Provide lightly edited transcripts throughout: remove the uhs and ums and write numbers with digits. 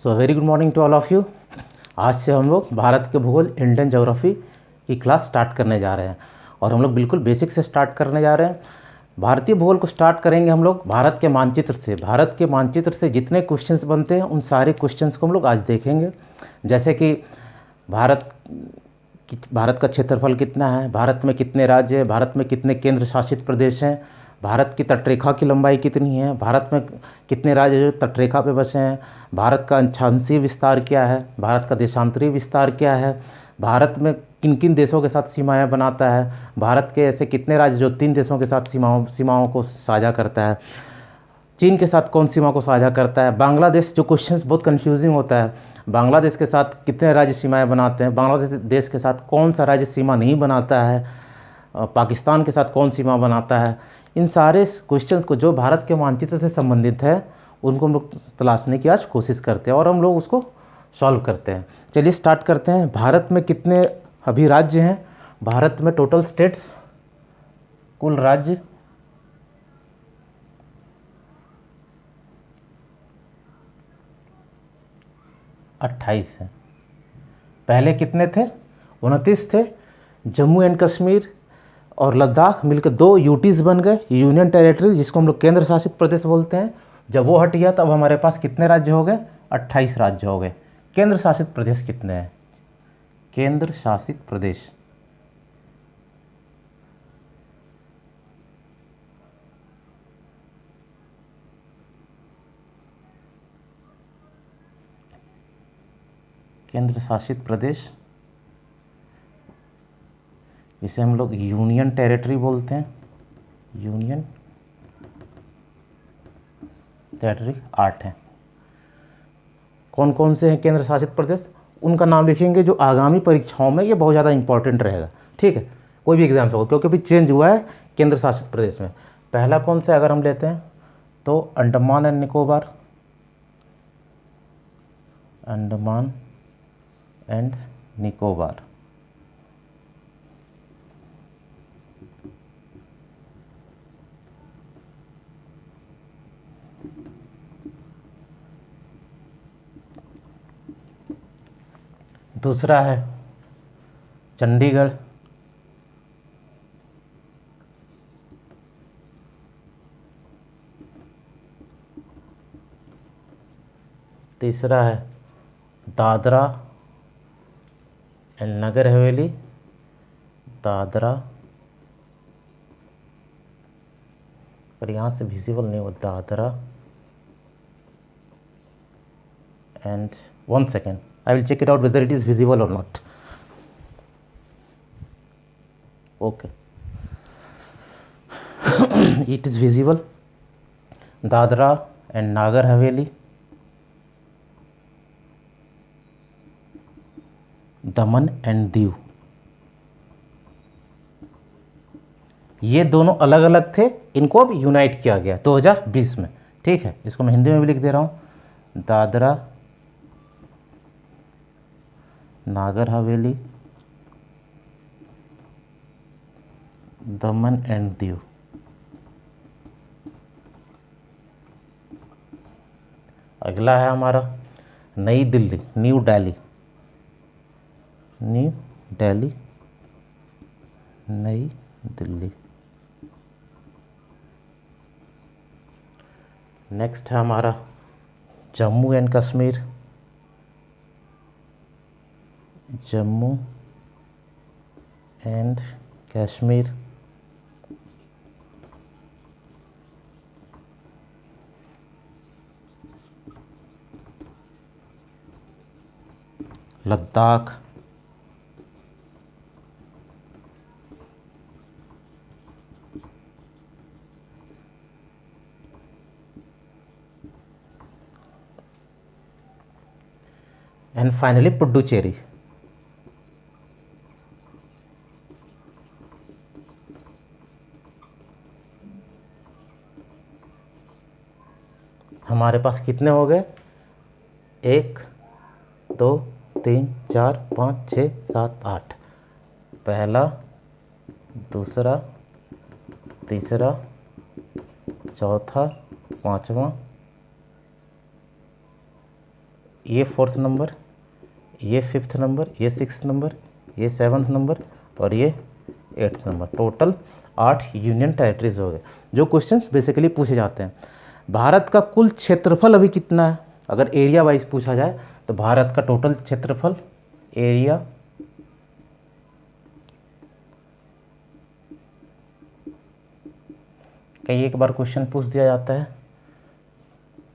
So very good morning to all of you. आज से हम लोग भारत के भूगोल इंडियन ज्योग्राफी की क्लास स्टार्ट करने जा रहे हैं और हम लोग बिल्कुल बेसिक से स्टार्ट करने जा रहे हैं। भारतीय भूगोल को स्टार्ट करेंगे हम लोग भारत के मानचित्र से। भारत के मानचित्र से जितने क्वेश्चंस बनते हैं उन सारे क्वेश्चंस को हम लोग आज देखेंगे। जैसे कि भारत का क्षेत्रफल कितना है, भारत में कितने राज्य हैं, भारत में कितने केंद्र शासित प्रदेश हैं, भारत की तटरेखा की लंबाई कितनी है, भारत में कितने राज्य जो तटरेखा पे बसे हैं, भारत का अक्षांशीय विस्तार क्या है, भारत का देशांतरीय विस्तार क्या है, भारत में किन किन देशों के साथ सीमाएं बनाता है, भारत के ऐसे कितने राज्य जो 3 देशों के साथ सीमाओं को साझा करता है, चीन के साथ कौन सीमा को साझा करता है, बांग्लादेश जो क्वेश्चंस बहुत कंफ्यूजिंग होता है, बांग्लादेश के साथ कितने राज्य सीमाएं बनाते हैं, बांग्लादेश के साथ कौन सा राज्य सीमा नहीं बनाता है, पाकिस्तान के साथ कौन सीमा बनाता है। इन सारे क्वेश्चंस को जो भारत के मानचित्र से संबंधित है उनको हम लोग तलाशने की आज कोशिश करते हैं और हम लोग उसको सॉल्व करते हैं। चलिए स्टार्ट करते हैं। भारत में कितने अभी राज्य हैं? भारत में टोटल स्टेट्स, कुल राज्य 28 हैं। पहले कितने थे? 29 थे। जम्मू एंड कश्मीर और लद्दाख मिलकर 2 यूटीज़ बन गए, यूनियन टेरिटरी, जिसको हम लोग केंद्र शासित प्रदेश बोलते हैं। जब वो हट गया तब हमारे पास कितने राज्य हो गए? 28 राज्य हो गए। केंद्र शासित प्रदेश कितने हैं? केंद्र शासित प्रदेश केंद्र शासित प्रदेश जिसे हम लोग यूनियन टेरिटरी बोलते हैं, यूनियन टेरिटरी 8 हैं। कौन कौन से हैं केंद्र शासित प्रदेश? उनका नाम लिखेंगे जो आगामी परीक्षाओं में ये बहुत ज़्यादा इंपॉर्टेंट रहेगा। ठीक है, कोई भी एग्जाम से हो, क्योंकि अभी चेंज हुआ है केंद्र शासित प्रदेश में। पहला कौन सा अगर हम लेते हैं तो अंडमान एंड निकोबार, अंडमान एंड निकोबार। दूसरा है चंडीगढ़, तीसरा है दादरा एंड नगर हवेली, दादरा, पर यहाँ से विजिबल नहीं हो, Dadra and 1 second, I will check it out whether it is visible or not. Okay. It is visible. Dadra and Nagar Haveli, Daman and Diu. ये दोनों अलग अलग थे, इनको अब यूनाइट किया गया 2020 में। ठीक है, इसको मैं हिंदी में भी लिख दे रहा हूँ, दादरा नागर हवेली, दमन एंड दीव। अगला है हमारा नई दिल्ली, न्यू दिल्ली, न्यू दिल्ली, नई दिल्ली। नेक्स्ट है हमारा Jammu and Kashmir, Jammu and Kashmir. Ladakh, and finally Puducherry. हमारे पास कितने हो गए? 1 2 3 4 5 6 7 8। पहला, दूसरा, तीसरा, चौथा, पांचवा, ये 4th नंबर, ये 5th नंबर, ये 6th नंबर, ये 7th नंबर और ये 8th number. Total 8 union territories हो गए जो क्वेश्चंस बेसिकली पूछे जाते हैं। भारत का कुल क्षेत्रफल अभी कितना है, अगर एरिया वाइज पूछा जाए तो भारत का टोटल क्षेत्रफल, एरिया, कई एक बार क्वेश्चन पूछ दिया जाता है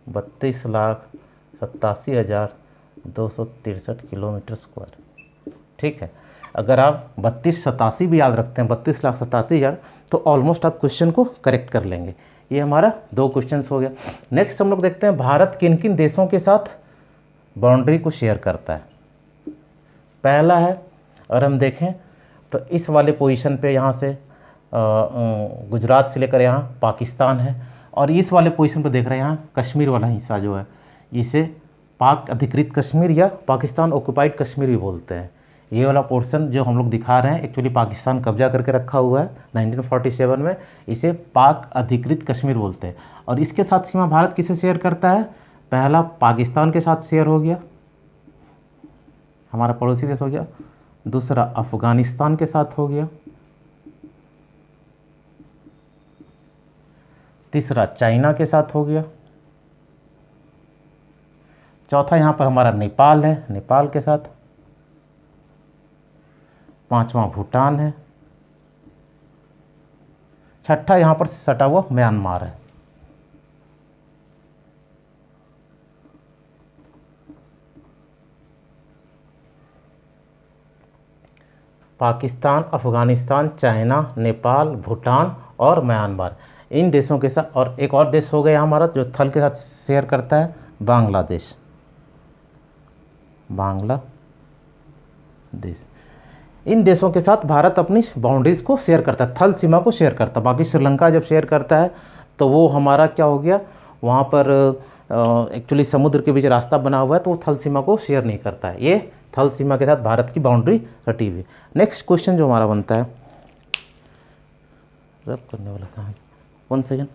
32,87,263 किलोमीटर स्क्वायर। ठीक है, अगर आप 3287 भी याद रखते हैं, 32,87,000, तो ऑलमोस्ट आप क्वेश्चन को करेक्ट कर लेंगे। ये हमारा 2 क्वेश्चंस हो गया। नेक्स्ट हम लोग देखते हैं भारत किन किन देशों के साथ बाउंड्री को शेयर करता है। पहला है, अगर हम देखें तो इस वाले पोजीशन पे यहाँ से गुजरात से लेकर यहाँ पाकिस्तान है, और इस वाले पोजीशन पे देख रहे हैं यहाँ कश्मीर वाला हिस्सा जो है, इसे पाक अधिकृत कश्मीर या पाकिस्तान ऑक्युपाइड कश्मीर भी बोलते हैं। ये वाला पोर्शन जो हम लोग दिखा रहे हैं एक्चुअली पाकिस्तान कब्जा करके रखा हुआ है 1947 में, इसे पाक अधिकृत कश्मीर बोलते हैं। और इसके साथ सीमा भारत किसे शेयर करता है, पहला पाकिस्तान के साथ शेयर हो गया, हमारा पड़ोसी देश हो गया, दूसरा अफगानिस्तान के साथ हो गया, तीसरा चाइना के साथ हो गया, चौथा यहाँ पर हमारा नेपाल है, नेपाल के साथ, पांचवा भूटान है, छठा यहाँ पर सटा हुआ म्यांमार है। पाकिस्तान, अफगानिस्तान, चाइना, नेपाल, भूटान और म्यांमार, इन देशों के साथ, और एक और देश हो गया हमारा जो थल के साथ शेयर करता है, बांग्लादेश, बांग्लादेश। इन देशों के साथ भारत अपनी बाउंड्रीज़ को शेयर करता है, थल सीमा को शेयर करता है। बाकी श्रीलंका जब शेयर करता है तो वो हमारा क्या हो गया, वहाँ पर एक्चुअली समुद्र के बीच रास्ता बना हुआ है तो वो थल सीमा को शेयर नहीं करता है। ये थल सीमा के साथ भारत की बाउंड्री रटी हुई। नेक्स्ट क्वेश्चन जो हमारा बनता है, रब करने वाला कहाँ है, 1 सेकेंड।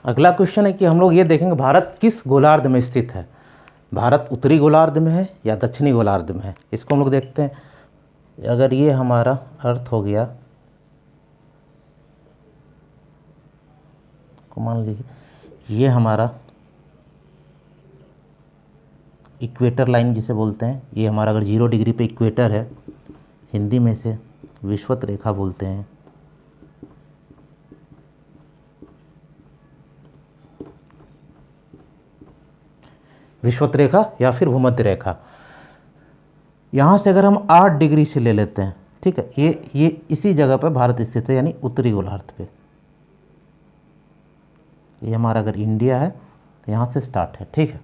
अगला क्वेश्चन है कि हम लोग ये देखेंगे भारत किस गोलार्ध में स्थित है, भारत उत्तरी गोलार्ध में है या दक्षिणी गोलार्ध में है। इसको हम लोग देखते हैं। अगर ये हमारा अर्थ हो गया, मान लीजिए ये हमारा इक्वेटर लाइन जिसे बोलते हैं, ये हमारा अगर 0 डिग्री पे इक्वेटर है, हिंदी में से विषुवत रेखा बोलते हैं। विषुवत रेखा या फिर भूमध्य रेखा, यहाँ से अगर हम 8 डिग्री से ले लेते हैं, ठीक है, ये इसी जगह पर भारत स्थित है, यानी उत्तरी गोलार्ध पे। ये हमारा अगर इंडिया है तो यहाँ से स्टार्ट है, ठीक है।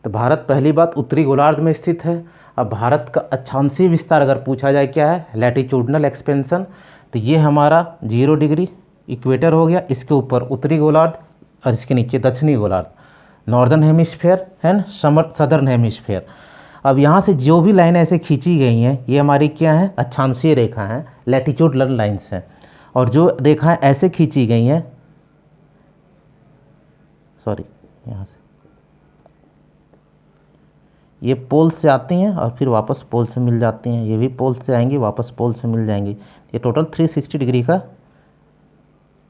तो भारत पहली बात उत्तरी गोलार्ध में स्थित है। अब भारत का अक्षांशीय विस्तार अगर पूछा जाए क्या है, लैटिट्यूडनल एक्सपेंशन, तो ये हमारा 0 डिग्री इक्वेटर हो गया, इसके ऊपर उत्तरी गोलार्ध और इसके नीचे दक्षिणी गोलार्ध, northern hemisphere and southern hemisphere. अब यहाँ से जो भी लाइनें ऐसे खींची गई हैं ये हमारी क्या है, अक्षांशीय रेखा हैं, लैटिट्यूडनल लाइन्स हैं। और जो रेखाएं ऐसे खींची गई हैं, सॉरी, यहाँ से ये पोल से आती हैं और फिर वापस पोल से मिल जाती हैं, ये भी पोल से आएंगी वापस पोल से मिल जाएंगी। ये टोटल 360 डिग्री का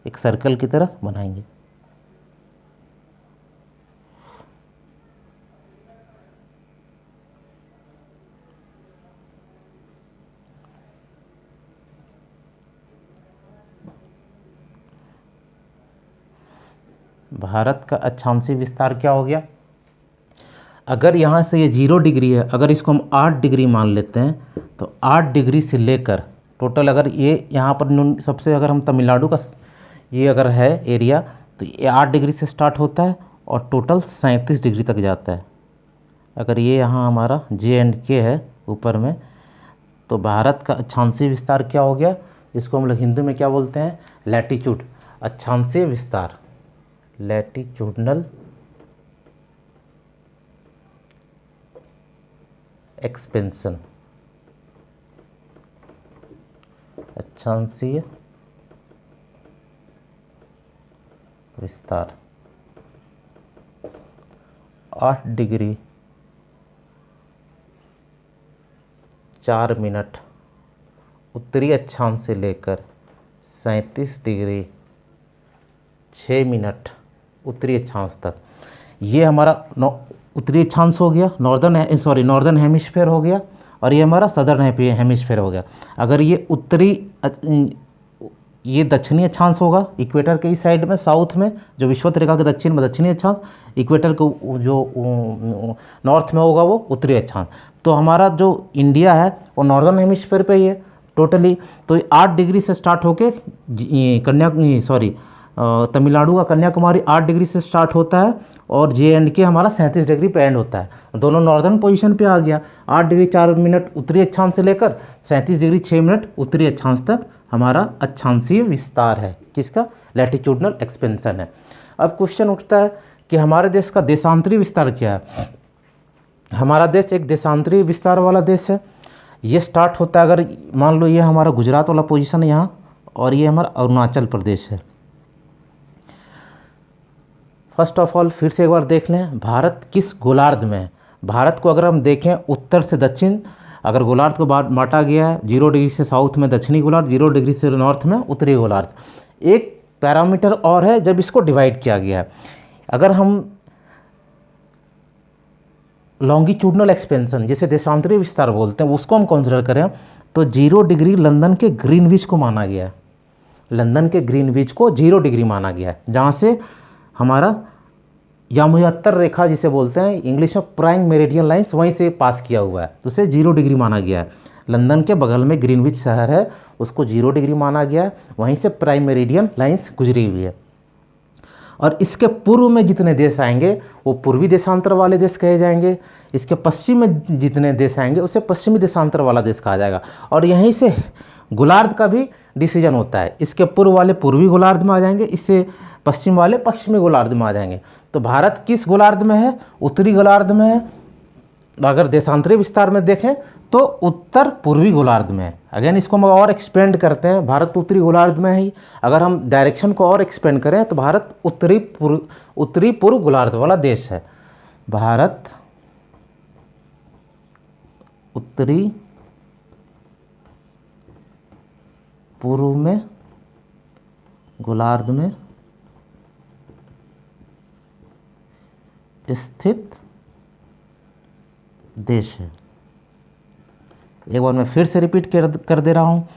एक सर्कल की तरह बनाएंगे। भारत का अक्षांशीय विस्तार क्या हो गया, अगर यहाँ से ये 0 डिग्री है, अगर इसको हम 8 डिग्री मान लेते हैं तो 8 डिग्री से लेकर टोटल, अगर ये यहाँ पर सबसे, अगर हम तमिलनाडु का ये अगर है एरिया, तो ये 8 डिग्री से स्टार्ट होता है और टोटल 37 डिग्री तक जाता है। अगर ये यहाँ हमारा J&K है ऊपर में, तो भारत का अक्षांशीय विस्तार क्या हो गया, जिसको हम लोग हिंदी में क्या बोलते हैं, लैटिट्यूड, अक्षांशीय विस्तार, लैटिट्यूडनल एक्सपेंशन, अक्षांशीय विस्तार 8 डिग्री 4 मिनट उत्तरी अक्षांश से लेकर 37 डिग्री 6 मिनट उत्तरी अक्षांश तक। ये हमारा उत्तरी अक्षांश हो गया, नॉर्दर्न हेमिस्फेयर हो गया, और ये हमारा सदर्न हेमिस्फेयर हो गया। अगर ये दक्षिणी अक्षांश होगा इक्वेटर के इस साइड में, साउथ में, जो विषुवत रेखा के दक्षिण में दक्षिणी अक्षांश, इक्वेटर को जो नॉर्थ में होगा वो उत्तरी अक्षांश। तो हमारा जो इंडिया है वो नॉर्दर्न हेमिस्फीयर पे ही है टोटली। तो 8 डिग्री से स्टार्ट होके तमिलनाडु का कन्याकुमारी 8 डिग्री से स्टार्ट होता है, और JNK हमारा 37 डिग्री पे एंड होता है। दोनों नॉर्दर्न पोजीशन पे आ गया। 8 डिग्री 4 मिनट उत्तरी अक्षांश से लेकर 37 डिग्री 6 मिनट उत्तरी अक्षांश तक हमारा अक्षांशीय विस्तार है, किसका? लैटिट्यूडनल एक्सपेंशन है। अब क्वेश्चन उठता है कि हमारे देश का देशांतरी विस्तार क्या है। हमारा देश एक देशांतरी विस्तार वाला देश है। ये स्टार्ट होता है, अगर मान लो ये हमारा गुजरात वाला पोजीशन है यहाँ, और ये हमारा अरुणाचल प्रदेश है। फर्स्ट ऑफ ऑल फिर से एक बार देख लें, भारत किस गोलार्ध में है। भारत को अगर हम देखें उत्तर से दक्षिण, अगर गोलार्ध को बांटा गया है 0 डिग्री से साउथ में दक्षिणी गोलार्ध, 0 डिग्री से नॉर्थ में उत्तरी गोलार्ध। एक पैरामीटर और है जब इसको डिवाइड किया गया है। अगर हम लॉन्गिट्यूडनल एक्सपेंशन जिसे देशांतरी विस्तार बोलते हैं उसको हम कंसिडर करें तो 0 डिग्री लंदन के ग्रीनविच को माना गया है। लंदन के ग्रीनविच को 0 डिग्री माना गया है, जहाँ से हमारा यामुहत्तर रेखा जिसे बोलते हैं इंग्लिश में प्राइम मेरिडियन लाइन्स वहीं से पास किया हुआ है, तो उसे 0 डिग्री माना गया है। लंदन के बगल में ग्रीनविच शहर है, उसको 0 डिग्री माना गया है, वहीं से प्राइम मेरिडियन लाइन्स गुजरी हुई है। और इसके पूर्व में जितने देश आएंगे वो पूर्वी देशांतर वाले देश कहे जाएंगे। इसके पश्चिम में जितने देश आएंगे उसे पश्चिमी देशांतर वाला देश कहा जाएगा। और यहीं से गोलार्ध का भी डिसीजन होता है। इसके पूर्व वाले पूर्वी गोलार्ध में आ जाएंगे, इससे पश्चिम वाले पश्चिमी गोलार्ध में आ जाएंगे। तो भारत किस गोलार्ध में है? उत्तरी गोलार्ध में है। अगर देशांतरी विस्तार में देखें तो उत्तर पूर्वी गोलार्ध में है। अगेन इसको हम और एक्सपेंड करते हैं, भारत उत्तरी गोलार्ध में ही। अगर हम डायरेक्शन को और एक्सपेंड करें तो भारत उत्तरी पूर्व गोलार्ध वाला देश है। भारत उत्तरी पूर्व में गोलार्ध में स्थित देश है। एक बार मैं फिर से रिपीट कर दे रहा हूँ।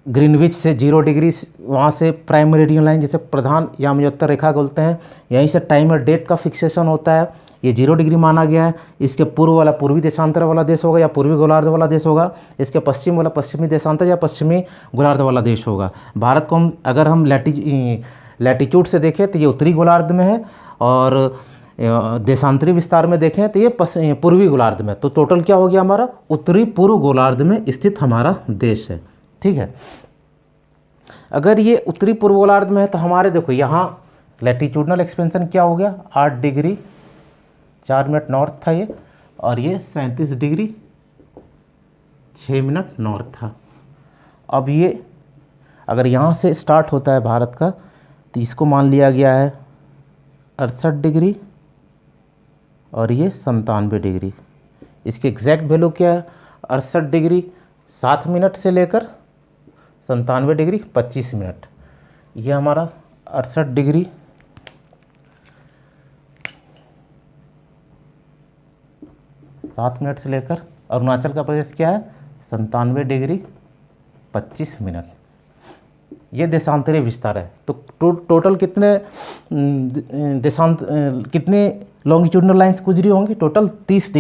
ग्रीनविच से 0 डिग्री, वहाँ से प्राइम मेरिडियन लाइन जिसे प्रधान यामुहत्तर रेखा बोलते हैं, यहीं से टाइम और डेट का फिक्सेशन होता है। ये 0 डिग्री माना गया है। इसके पूर्व वाला पूर्वी देशांतर वाला देश होगा या पूर्वी गोलार्ध वाला देश होगा। इसके पश्चिम वाला पश्चिमी देशांतर या पश्चिमी गोलार्ध वाला देश होगा। भारत को अगर हम लैटिट्यूड से देखें तो ये उत्तरी गोलार्ध में है, और देशांतरी विस्तार में देखें तो ये पूर्वी गोलार्ध में। तो टोटल क्या हो गया हमारा? उत्तरी पूर्व गोलार्ध में स्थित हमारा देश है। ठीक है। अगर ये उत्तरी पूर्व गोलार्ध में है तो हमारे देखो यहाँ लैटिट्यूडनल एक्सपेंशन क्या हो गया? 8 डिग्री 4 मिनट नॉर्थ था ये, और ये 37 डिग्री 6 मिनट नॉर्थ था। अब ये अगर यहाँ से स्टार्ट होता है भारत का तो इसको मान लिया गया है 68 डिग्री, और ये 97 डिग्री। इसकी एग्जैक्ट वैल्यू क्या है? 68 डिग्री 7 मिनट से लेकर 97 डिग्री 25 मिनट। ये हमारा 68 डिग्री 7 मिनट से लेकर, अरुणाचल का प्रदेश क्या है? 97 डिग्री 25 मिनट। ये देशांतरी विस्तार है। तो टोटल कितने कितने लॉन्गिट्यूडनल लाइंस गुजरी होंगी? टोटल 30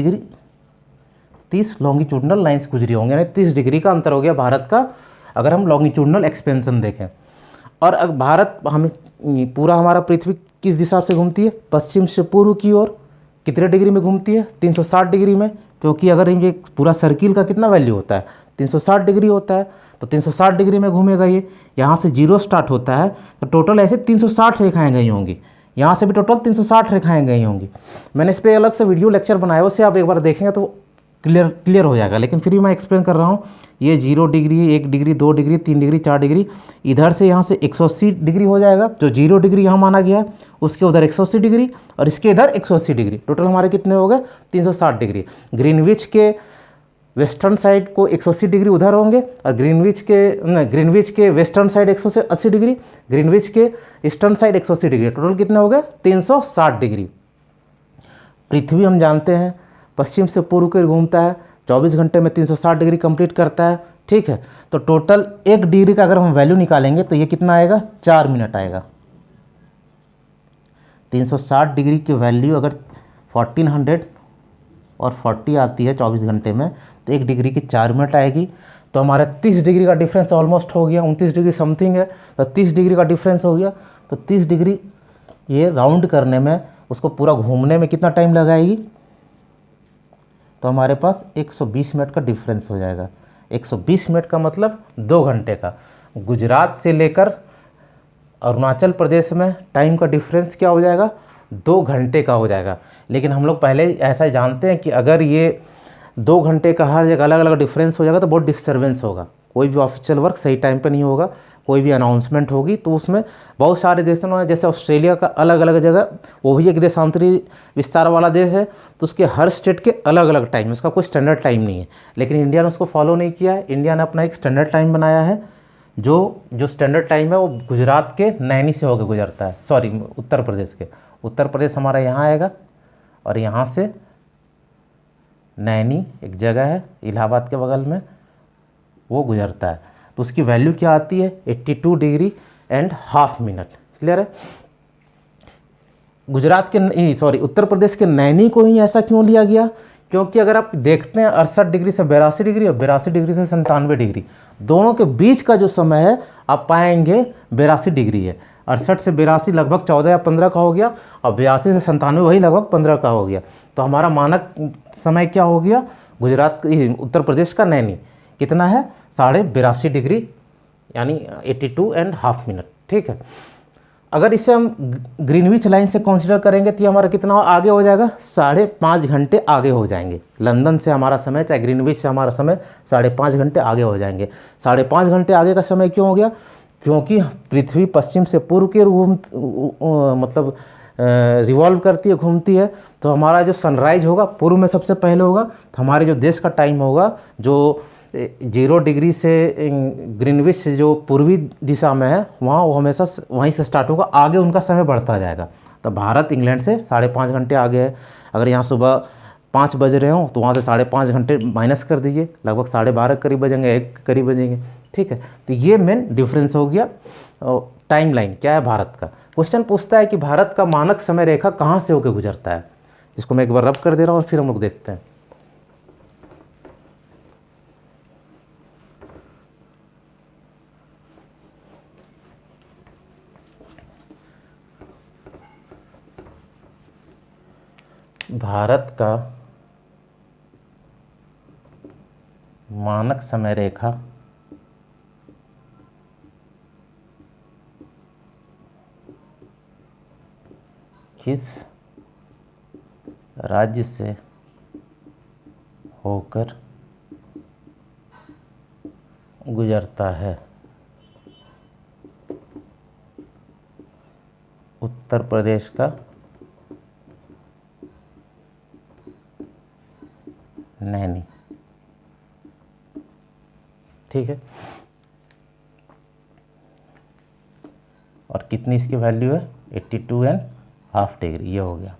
लॉन्गिट्यूडनल लाइंस गुजरी होंगे, यानी 30 डिग्री का अंतर हो गया भारत का, अगर हम लॉन्गिट्यूडनल एक्सपेंशन देखें। और अगर भारत पूरा हमारा पृथ्वी किस दिशा से घूमती है? पश्चिम से पूर्व की ओर। कितने डिग्री में घूमती है? 360 डिग्री में, क्योंकि अगर ये पूरा सर्किल का कितना वैल्यू होता है? 360 डिग्री होता है। तो 360 डिग्री में घूमेगा ये। यहाँ से 0 स्टार्ट होता है तो टोटल ऐसे 360 रेखाएं गई होंगी। यहाँ से भी टोटल 360 रेखाएं गई होंगी। मैंने इस पर अलग से वीडियो लेक्चर बनाया, उसे आप एक बार देखेंगे तो क्लियर हो जाएगा, लेकिन फिर भी मैं एक्सप्लेन कर रहा हूँ ये 0 degree, 1 degree, 2 degree, 3 degree, 4 degree, इधर से यहाँ से 180 डिग्री हो जाएगा, जो 0 डिग्री यहाँ माना गया है, उसके उधर 180 डिग्री और इसके इधर 180 डिग्री, टोटल हमारे कितने हो गए 360 डिग्री। ग्रीनविच के वेस्टर्न साइड को 180 डिग्री उधर होंगे और ग्रीनविच के वेस्टर्न साइड 180 डिग्री, ग्रीनविच के ईस्टर्न साइड 180 डिग्री, टोटल कितने हो गए 360 डिग्री। पृथ्वी हम जानते हैं पश्चिम से पूर्व की ओर घूमता है, 24 घंटे में 360 डिग्री कंप्लीट करता है, ठीक है। तो टोटल 1 डिग्री का अगर हम वैल्यू निकालेंगे तो ये कितना आएगा 4 मिनट आएगा। 360 डिग्री की वैल्यू अगर 1400 और 40 आती है 24 घंटे में, तो 1 डिग्री की 4 मिनट आएगी। तो हमारा 30 डिग्री का डिफरेंस ऑलमोस्ट हो गया, 29 डिग्री समथिंग है, तो 30 डिग्री का डिफरेंस हो गया। तो 30 डिग्री ये राउंड करने में, उसको पूरा घूमने में कितना टाइम लगाएगी, तो हमारे पास 120 मिनट का डिफरेंस हो जाएगा। 120 मिनट का मतलब 2 घंटे का। गुजरात से लेकर अरुणाचल प्रदेश में टाइम का डिफरेंस क्या हो जाएगा 2 घंटे का हो जाएगा। लेकिन हम लोग पहले ऐसा जानते हैं कि अगर ये 2 घंटे का हर जगह अलग अलग डिफरेंस हो जाएगा तो बहुत डिस्टर्बेंस होगा, कोई भी ऑफिशियल वर्क सही टाइम पे नहीं होगा, कोई भी अनाउंसमेंट होगी तो उसमें बहुत सारे देशों में, जैसे ऑस्ट्रेलिया का अलग अलग जगह, वो भी एक देशांतरी विस्तार वाला देश है, तो उसके हर स्टेट के अलग अलग टाइम, उसका कोई स्टैंडर्ड टाइम नहीं है। लेकिन इंडिया ने उसको फॉलो नहीं किया है, इंडिया ने अपना एक स्टैंडर्ड टाइम बनाया है, जो स्टैंडर्ड टाइम है वो गुजरात के नैनी से होकर गुजरता है, सॉरी उत्तर प्रदेश के, उत्तर प्रदेश हमारा यहाँ आएगा और यहाँ से नैनी एक जगह है इलाहाबाद के बगल में, वो गुजरता है। तो उसकी वैल्यू क्या आती है 82 degree and half minute. Clear है। गुजरात के सॉरी उत्तर प्रदेश के नैनी को ही ऐसा क्यों लिया गया, क्योंकि अगर आप देखते हैं 68 डिग्री से 82 डिग्री और 82 डिग्री से 97 डिग्री, दोनों के बीच का जो समय है आप पाएंगे 82 डिग्री है। 68 से 82 लगभग 14 या 15 का हो गया और 82 से 97 वही लगभग 15 का हो गया। तो हमारा मानक समय क्या हो गया, गुजरात उत्तर प्रदेश का नैनी कितना है 82.5 डिग्री, यानी 82 एंड हाफ मिनट। ठीक है। अगर इसे हम ग्रीनविच लाइन से कंसीडर करेंगे तो ये हमारा कितना आगे हो जाएगा 5.5 घंटे आगे हो जाएंगे। लंदन से हमारा समय चाहे ग्रीनविच से हमारा समय 5.5 घंटे आगे हो जाएंगे। 5.5 घंटे आगे का समय क्यों हो गया, क्योंकि पृथ्वी पश्चिम से पूर्व की मतलब रिवॉल्व करती है, घूमती है। तो हमारा जो सनराइज होगा पूर्व में सबसे पहले होगा, तो हमारे जो देश का टाइम होगा जो 0 डिग्री से ग्रीनविच से जो पूर्वी दिशा में है वहाँ, वो हमेशा वहीं से स्टार्ट होगा, आगे उनका समय बढ़ता जाएगा। तो भारत इंग्लैंड से 5.5 घंटे आगे है। अगर यहाँ सुबह 5 बज रहे हो तो वहाँ से 5.5 घंटे माइनस कर दीजिए, लगभग 12:30 करीब बजेंगे, 1 करीब बजेंगे। ठीक है। तो ये मेन डिफरेंस हो गया। टाइम लाइन क्या है भारत का। क्वेश्चन पूछता है कि भारत का मानक समय रेखा कहाँ से होकर गुजरता है। इसको मैं एक बार रब कर दे रहा हूँ और फिर हम लोग देखते हैं। भारत का मानक समय रेखा किस राज्य से होकर गुजरता है। उत्तर प्रदेश का नैनी। ठीक है। और कितनी इसकी वैल्यू है 82 एंड हाफ डिग्री, ये हो गया।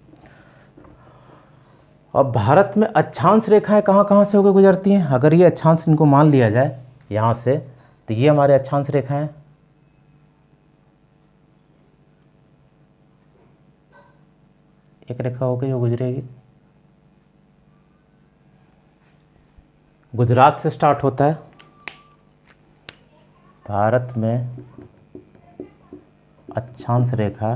अब भारत में अक्षांश रेखाएं कहाँ कहाँ से होकर गुजरती हैं। अगर ये अक्षांश इनको मान लिया जाए यहाँ से, तो ये हमारे अक्षांश रेखाएं, एक रेखा होकर जो गुजरेगी गुजरात से स्टार्ट होता है। भारत में अक्षांश रेखा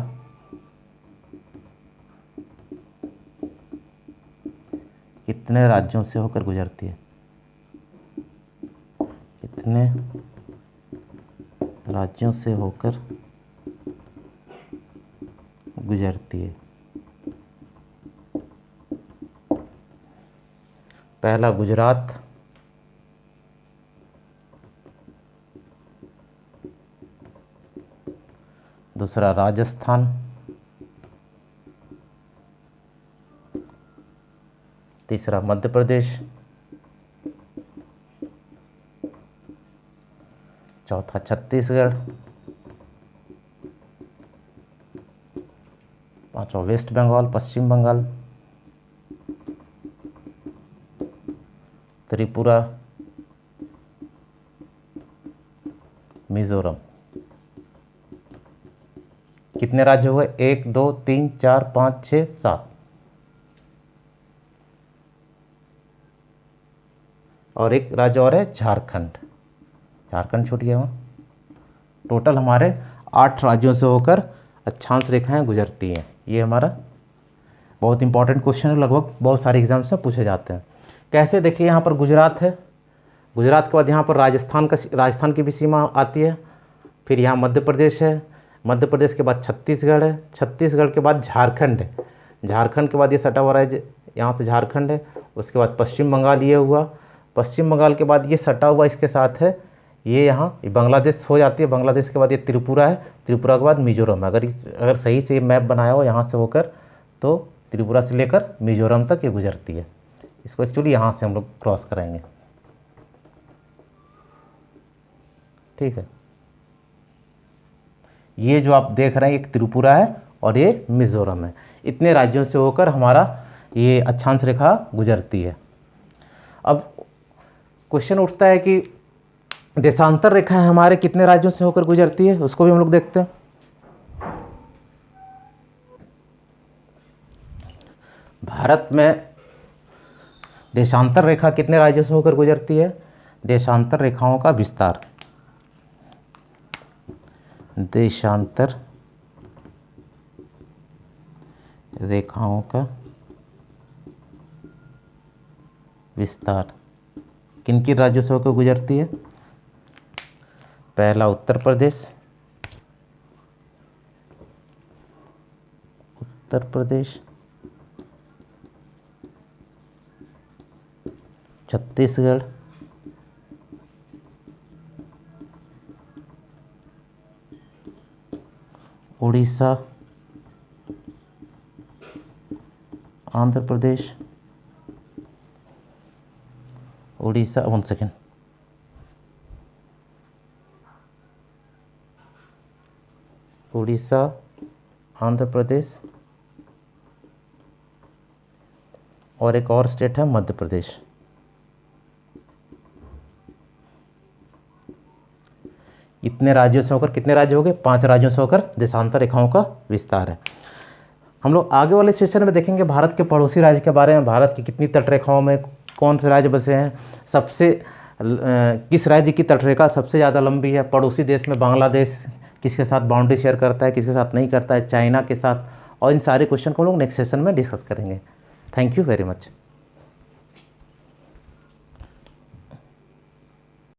कितने राज्यों से होकर गुजरती है, कितने राज्यों से होकर गुजरती है। पहला गुजरात, दूसरा राजस्थान, तीसरा मध्य प्रदेश, चौथा छत्तीसगढ़, पांचवा वेस्ट बंगाल, पश्चिम बंगाल, त्रिपुरा, मिजोरम। कितने राज्य हुए? 1 2 3 4 5 6 7। और एक राज्य और है झारखंड, झारखंड छूट गया वहाँ। टोटल हमारे 8 राज्यों से होकर अक्षांश रेखाएं गुजरती हैं। ये हमारा बहुत इंपॉर्टेंट क्वेश्चन है, लगभग बहुत सारे एग्जाम्स में पूछे जाते हैं। कैसे? देखिए, यहाँ पर गुजरात है, गुजरात के बाद यहाँ पर राजस्थान की भी सीमा आती है। फिर यहाँ मध्य प्रदेश है, मध्य प्रदेश के बाद छत्तीसगढ़ है, छत्तीसगढ़ के बाद झारखंड है, झारखंड के बाद ये सटा हुआ राज्य यहाँ से झारखंड है। उसके बाद पश्चिम बंगाल ये हुआ, पश्चिम बंगाल के बाद ये सटा हुआ इसके साथ है ये यहाँ बांग्लादेश हो जाती है। बांग्लादेश के बाद ये त्रिपुरा है, त्रिपुरा के बाद मिजोरम है। अगर सही से ये मैप बनाया हो यहाँ से होकर, तो त्रिपुरा से लेकर मिजोरम तक ये गुजरती है। इसको एक्चुअली यहाँ से हम लोग क्रॉस कराएंगे, ठीक है। ये जो आप देख रहे हैं, एक त्रिपुरा है और ये मिजोरम है। इतने राज्यों से होकर हमारा ये अक्षांश रेखा गुजरती है। अब क्वेश्चन उठता है कि देशांतर रेखा हमारे कितने राज्यों से होकर गुजरती है, उसको भी हम लोग देखते हैं। भारत में देशांतर रेखा कितने राज्यों से होकर गुजरती है? देशांतर रेखाओं का विस्तार, देशांतर रेखाओं का विस्तार किन किन राज्यों से होकर गुजरती है? पहला उत्तर प्रदेश, उत्तर प्रदेश, छत्तीसगढ़, उड़ीसा, आंध्र प्रदेश, उड़ीसा, 1 सेकेंड, उड़ीसा, आंध्र प्रदेश और एक और स्टेट है मध्य प्रदेश। इतने राज्यों से होकर कितने राज्य हो गए? 5 राज्यों से होकर देशांतर रेखाओं का विस्तार है। हम लोग आगे वाले सेशन में देखेंगे भारत के पड़ोसी राज्य के बारे में। भारत की कितनी तटरेखाओं में कौन से राज्य बसे हैं, किस राज्य की तटरेखा सबसे ज़्यादा लंबी है, पड़ोसी देश में बांग्लादेश किसके साथ बाउंड्री शेयर करता है, किसके साथ नहीं करता है, चाइना के साथ, और इन सारे क्वेश्चन को हम लोग नेक्स्ट सेशन में डिस्कस करेंगे। Thank you very much.